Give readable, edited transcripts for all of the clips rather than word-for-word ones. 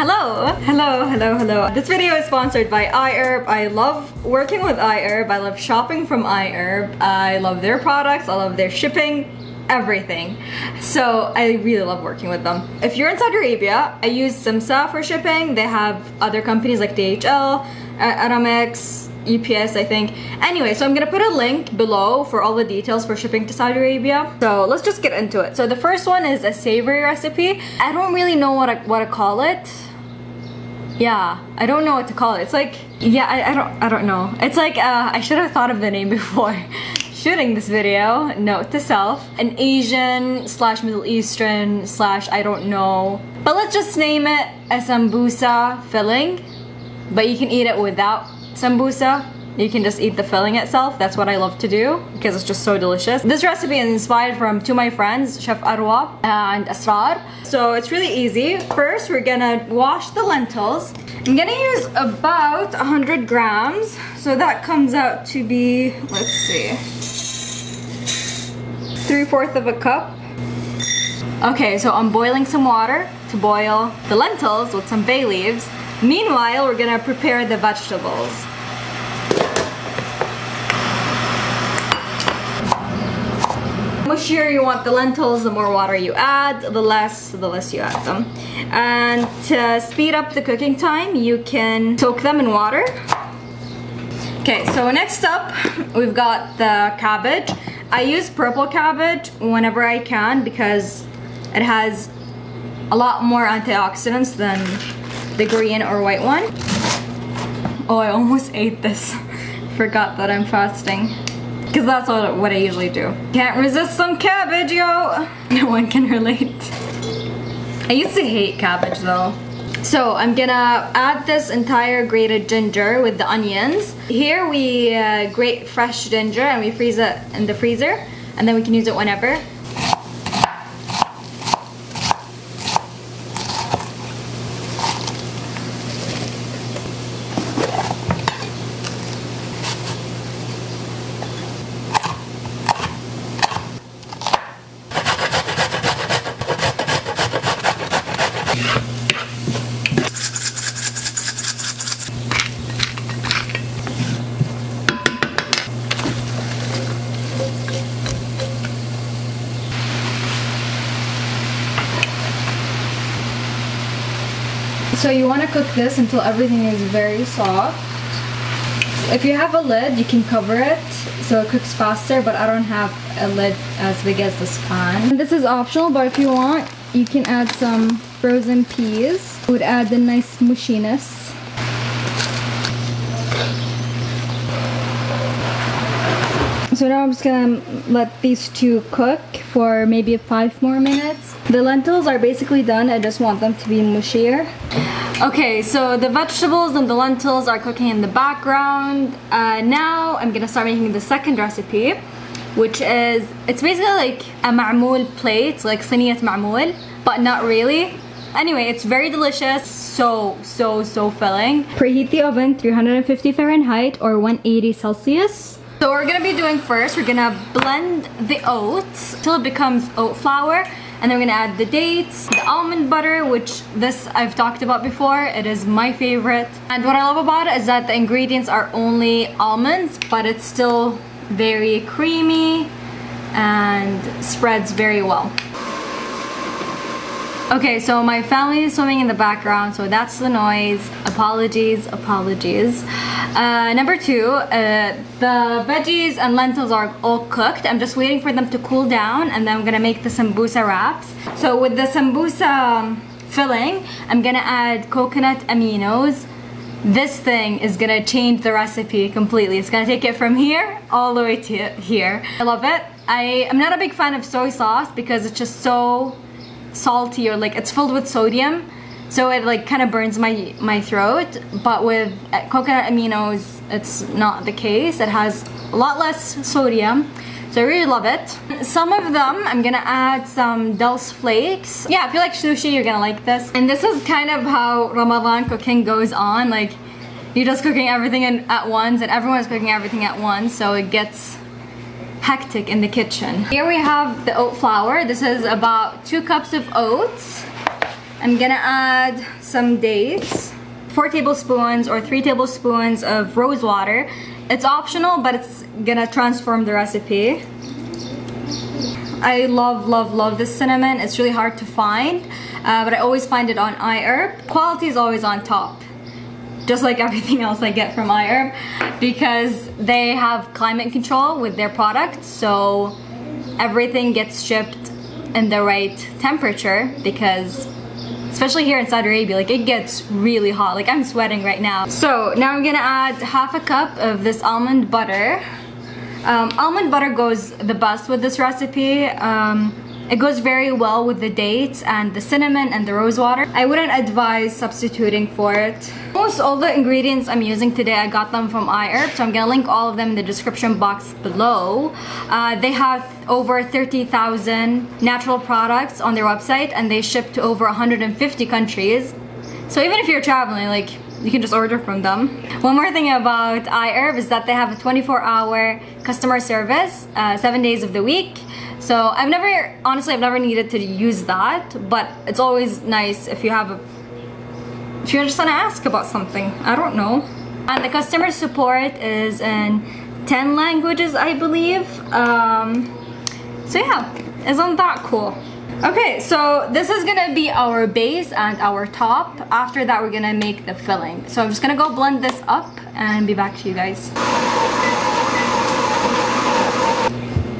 Hello. This video is sponsored by iHerb. I love working with iHerb. I love shopping from iHerb. I love their products. I love their shipping. Everything. So I really love working with them. If you're in Saudi Arabia, I use Sambusa for shipping. They have other companies like DHL, Aramex, UPS, I think. Anyway, so I'm gonna put a link below for all the details for shipping to Saudi Arabia. So let's just get into it. So the first one is a savory recipe. I don't really know what to call it. Yeah, I don't know what to call it. It's like, yeah, I don't know. It's like, I should have thought of the name before shooting this video. Note to self. An Asian / Middle Eastern / I don't know. But let's just name it a Sambusa filling. But you can eat it without Sambusa. You can just eat the filling itself. That's what I love to do because it's just so delicious. This recipe is inspired from two of my friends, Chef Arwa and Asrar. So it's really easy. First, we're gonna wash the lentils. I'm gonna use about 100 grams. So that comes out to be, let's see, 3/4 of a cup. Okay, so I'm boiling some water to boil the lentils with some bay leaves. Meanwhile, we're gonna prepare the vegetables. The mushier you want the lentils, the more water you add, the less you add them. And to speed up the cooking time, you can soak them in water. Okay, so next up, we've got the cabbage. I use purple cabbage whenever I can because it has a lot more antioxidants than the green or white one. Oh, I almost ate this. Forgot that I'm fasting. Because that's what I usually do. Can't resist some cabbage, yo! No one can relate. I used to hate cabbage though. So I'm gonna add this entire grated ginger with the onions. Here we grate fresh ginger and we freeze it in the freezer. And then we can use it whenever. So you want to cook this until everything is very soft. If you have a lid, you can cover it so it cooks faster, but I don't have a lid as big as this pan. This is optional, but if you want, you can add some frozen peas. It would add the nice mushiness. So now I'm just gonna let these two cook for maybe 5 more minutes. The lentils are basically done. I just want them to be mushier. Okay, so the vegetables and the lentils are cooking in the background. Now I'm gonna start making the second recipe, which is, it's basically like a ma'moul plate, like siniyat ma'moul, but not really. Anyway, it's very delicious, so filling. Preheat the oven 350 Fahrenheit or 180 Celsius. So what we're gonna be doing first, we're gonna blend the oats till it becomes oat flour. And then we're gonna add the dates, the almond butter, which this I've talked about before. It is my favorite. And what I love about it is that the ingredients are only almonds, but it's still very creamy and spreads very well. Okay, so my family is swimming in the background, so that's the noise. Apologies. Number 2, the veggies and lentils are all cooked. I'm just waiting for them to cool down, and then I'm gonna make the sambusa wraps. So with the sambusa filling, I'm gonna add coconut aminos. This thing is gonna change the recipe completely. It's gonna take it from here all the way to here. I love it. I'm not a big fan of soy sauce because it's just so salty, or like it's filled with sodium, so it like kind of burns my throat. But with coconut aminos, it's not the case. It has a lot less sodium, so I really love it. Some of them I'm gonna add some Dulse flakes. Yeah, if you like sushi, you're gonna like this. And this is kind of how Ramadan cooking goes on. Like, you're just cooking everything at once, and everyone's cooking everything at once, so it gets hectic in the kitchen. Here we have the oat flour. This is about 2 cups of oats. I'm gonna add some dates. 4 tablespoons or 3 tablespoons of rose water. It's optional, but it's gonna transform the recipe. I love this cinnamon. It's really hard to find, but I always find it on iHerb. Quality is always on top, just like everything else I get from iHerb, because they have climate control with their products, so everything gets shipped in the right temperature, because especially here in Saudi Arabia, like it gets really hot. Like I'm sweating right now. So now I'm gonna add half a cup of this almond butter. Almond butter goes the best with this recipe. It goes very well with the dates and the cinnamon and the rose water. I wouldn't advise substituting for it. Most all the ingredients I'm using today, I got them from iHerb, so I'm gonna link all of them in the description box below. They have over 30,000 natural products on their website, and they ship to over 150 countries. So even if you're traveling, like, you can just order from them. One more thing about iHerb is that they have a 24-hour customer service, 7 days of the week. So honestly, I've never needed to use that, but it's always nice if you just want to ask about something. I don't know. And the customer support is in 10 languages, I believe. So yeah, isn't that cool? Okay, so this is gonna be our base and our top. After that, we're gonna make the filling. So I'm just gonna go blend this up and be back to you guys.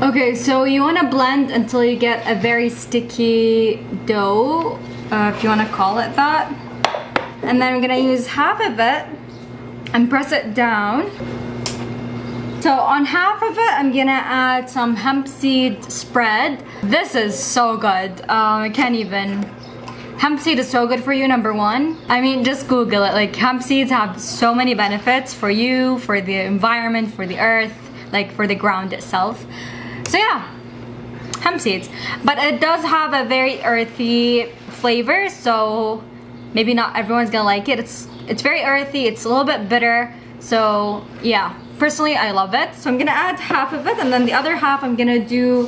Okay, so you want to blend until you get a very sticky dough, if you want to call it that. And then we're going to use half of it and press it down. So on half of it, I'm going to add some hemp seed spread. This is so good. I can't even... Hemp seed is so good for you, number one. I mean, just Google it. Like, hemp seeds have so many benefits for you, for the environment, for the earth, like for the ground itself. So yeah, hemp seeds. But it does have a very earthy flavor, so maybe not everyone's gonna like it. It's very earthy, it's a little bit bitter. So yeah, personally I love it. So I'm gonna add half of it, and then the other half I'm gonna do...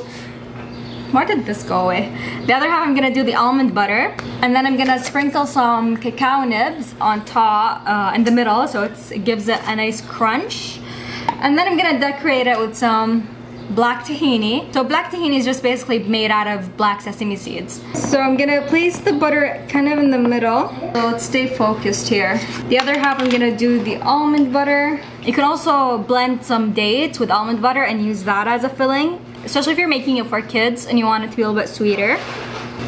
Why did this go away? The other half I'm gonna do the almond butter, and then I'm gonna sprinkle some cacao nibs on top, in the middle, so it gives it a nice crunch. And then I'm gonna decorate it with some black tahini. So black tahini is just basically made out of black sesame seeds. So I'm gonna place the butter kind of in the middle. So let's stay focused here. The other half I'm gonna do the almond butter. You can also blend some dates with almond butter and use that as a filling, especially if you're making it for kids and you want it to be a little bit sweeter.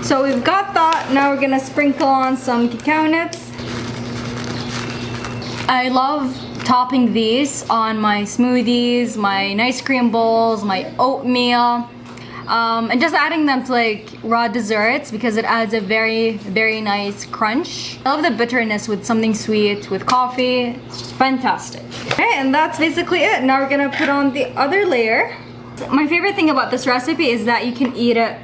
So we've got that. Now we're gonna sprinkle on some cacao nibs. I love topping these on my smoothies, my ice cream bowls, my oatmeal, and just adding them to like raw desserts, because it adds a very nice crunch. I love the bitterness with something sweet with coffee. It's just fantastic. Okay, and that's basically it. Now we're gonna put on the other layer. My favorite thing about this recipe is that you can eat it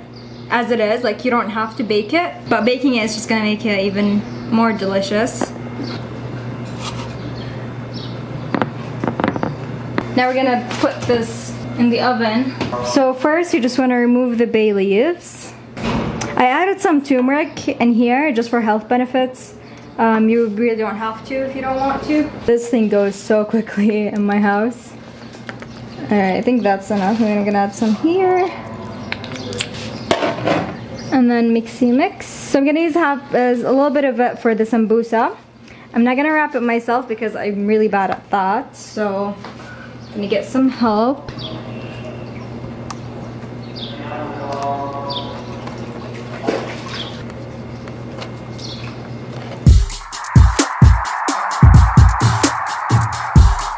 as it is, like you don't have to bake it, but baking it is just gonna make it even more delicious. Now we're gonna put this in the oven. So first you just want to remove the bay leaves. I added some turmeric in here just for health benefits. You really don't have to if you don't want to. This thing goes so quickly in my house. Alright, I think that's enough. I'm gonna add some here. And then mixy mix. So I'm gonna use a little bit of it for the sambusa. I'm not gonna wrap it myself because I'm really bad at that. So I'm gonna get some help.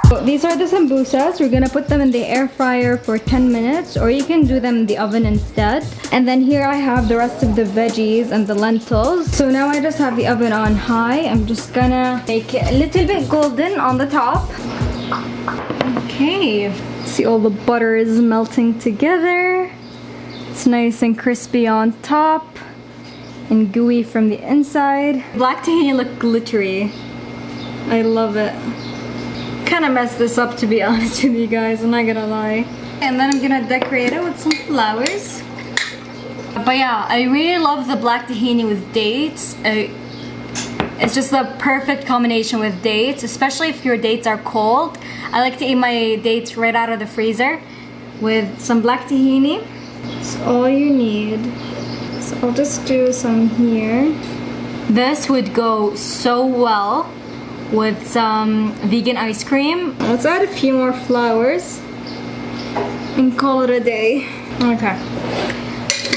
So these are the sambusas. We're gonna put them in the air fryer for 10 minutes, or you can do them in the oven instead. And then here I have the rest of the veggies and the lentils. So now I just have the oven on high. I'm just gonna make it a little bit golden on the top. Okay, see all the butter is melting together. It's nice and crispy on top and gooey from the inside. Black tahini look glittery. I love it. Kind of messed this up, to be honest with you guys, I'm not gonna lie. And then I'm gonna decorate it with some flowers. But yeah, I really love the black tahini with dates. It's just the perfect combination with dates, especially if your dates are cold. I like to eat my dates right out of the freezer with some black tahini. That's all you need. So I'll just do some here. This would go so well with some vegan ice cream. Let's add a few more flowers and call it a day. Okay,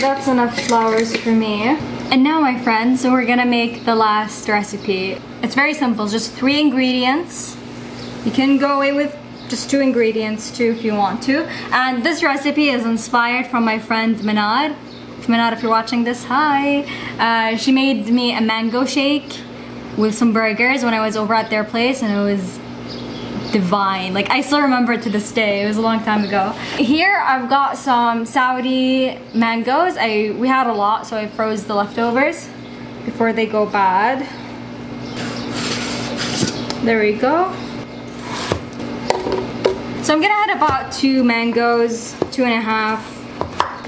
that's enough flowers for me. And now, my friends, we're gonna make the last recipe. It's very simple, just 3 ingredients. You can go away with just 2 ingredients too if you want to. And this recipe is inspired from my friend Minad. Minad, if you're watching this, hi. She made me a mango shake with some burgers when I was over at their place, and it was divine. Like, I still remember it to this day. It was a long time ago. Here I've got some Saudi mangoes. We had a lot, so I froze the leftovers before they go bad. There we go. So I'm gonna add about 2 mangoes, 2.5.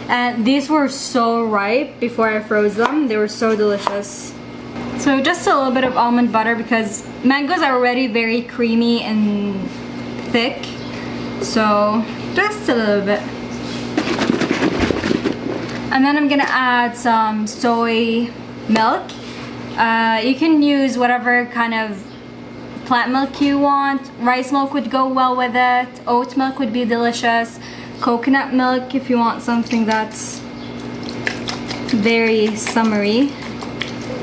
And these were so ripe before I froze them. They were so delicious. So just a little bit of almond butter because mangoes are already very creamy and thick. So just a little bit. And then I'm gonna add some soy milk. You can use whatever kind of plant milk you want. Rice milk would go well with it. Oat milk would be delicious. Coconut milk if you want something that's very summery.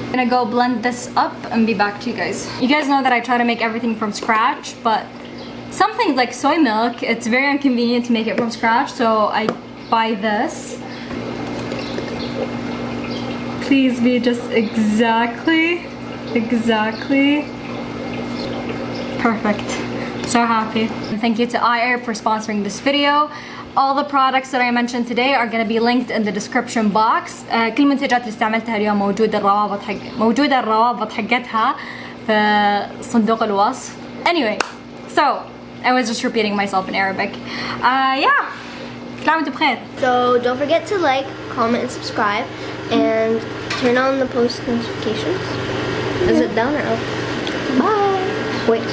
I'm gonna go blend this up and be back to you guys. You guys know that I try to make everything from scratch, but some things like soy milk, it's very inconvenient to make it from scratch, so I buy this. Please be just exactly perfect. So happy. And thank you to iHerb for sponsoring this video. All the products that I mentioned today are going to be linked in the description box. كل المنتجات اللي استعملتها اليوم موجودة الروابط حقتها في صندوق الوصف. Anyway, so I was just repeating myself in Arabic. Yeah. So don't forget to like, comment, and subscribe, and turn on the post notifications. Is it down or up? Bye. Wait.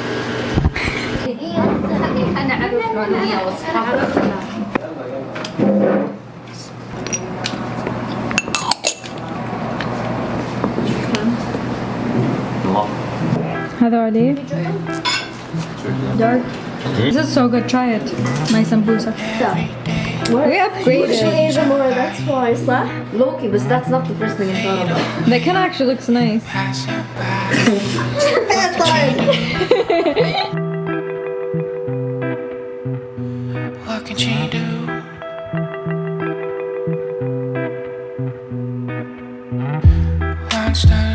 هذا عليه dark. This is so good. Try it. My sambusa. We upgraded. Even more. That's why, صح? Loki, but that's not the first thing I thought about. The can actually looks nice. That's fine. What can she do? One step